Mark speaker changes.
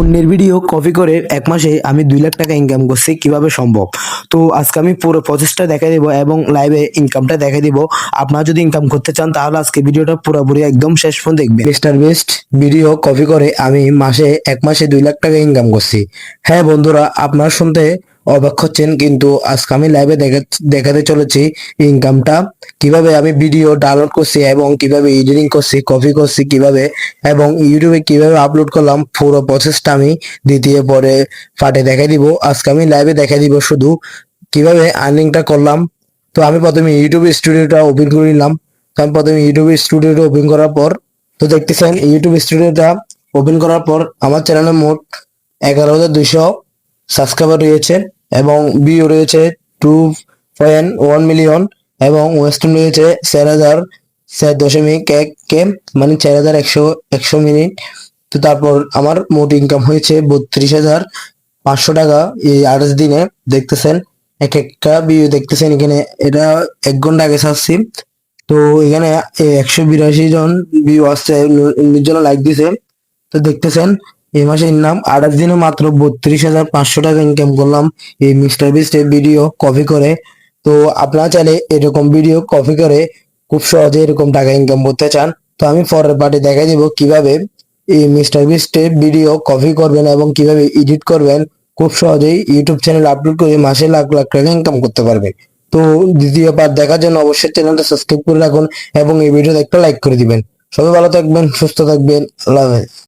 Speaker 1: অন্যের video copy করে ১ মাসে আমি ২ লাখ টাকা ইনকাম করছি কিভাবে সম্ভব? তো আজকে আমি পুরো প্রসেসটা দেখাই দিব এবং লাইভে ইনকামটা দেখাই দিব। আপনারা যদি ইনকাম করতে চান তাহলে আজকে ভিডিওটা পুরোপুরি একদম শেষ পর্যন্ত দেখবেন। মিস্টার বেস্ট ভিডিও কপি করে আমি ১ মাসে ২ লাখ টাকা ইনকাম করছি। হ্যাঁ বন্ধুরা, আপনারা শুনতে অবাক হচ্ছেন, কিন্তু আজকে আমি লাইভে দেখাতে চলেছি ইনকামটা কিভাবে আমি ভিডিও ডাউনলোড করছি এবং কিভাবে এডিটিং করছি, কপি করছি কিভাবে এবং ইউটিউবে কিভাবে আপলোড করলাম, পুরো প্রসেসটা আমি দ্বিতীয় পরে পার্টে দেখাই দিব। আজকে আমি লাইভে দেখাই দিব শুধু কিভাবে আর্নিংটা করলাম। তো আমি প্রথমে ইউটিউব স্টুডিওটা ওপেন করে নিলাম। তো আমি প্রথমে ইউটিউব স্টুডিওটা ওপেন করার পর তো দেখতেছেন ইউটিউব স্টুডিওটা ওপেন করার পর আমার চ্যানেলে মোট ১১,২০০ সাবস্ক্রাইবার রয়েছে এবং ভিউ রয়েছে 2.1 মিলিয়ন এবং ওয়েস্টার্ন রয়েছে ৪,০০০.১ কে, মানে ৪,১০০ মিনিট। তো তারপর আমার মোট ইনকাম হয়েছে ৩২,৫০০ টাকা এই ২৮ দিনে। দেখতেছেন এক একটা ভিউ দেখতেছেন এখানে, এটা ১ ঘন্টা আগে ছাড়ছি। তো এখানে ১৮২ জন ভিউ আসছে, ১৯ জন লাইক দিছে। তো দেখতেছেন এই মাসে ইনকাম ২৮ দিনে মাত্র ৩২,৫০০ টাকা ইনকাম করলাম এই মিস্টার বিস্টের ভিডিও কপি করে। তো আপনারা চাইলে এরকম ভিডিও কপি করে খুব সহজে এরকম টাকা ইনকাম করতে চান, তো আমি পরের পার্টে দেখাই দিব কিভাবে এই মিস্টার বিস্টের ভিডিও কপি করবেন এবং কিভাবে এডিট করবেন। খুব সহজেই ইউটিউব চ্যানেল আপলোড করে মাসে লাখ লাখ টাকা ইনকাম করতে পারবেন। তো দ্বিতীয় পার্ট দেখার জন্য অবশ্যই চ্যানেলটা সাবস্ক্রাইব করে রাখুন এবং এই ভিডিওতে একটা লাইক করে দিবেন। সবাই ভালো থাকবেন, সুস্থ থাকবেন, আল্লাহ হাফেজ।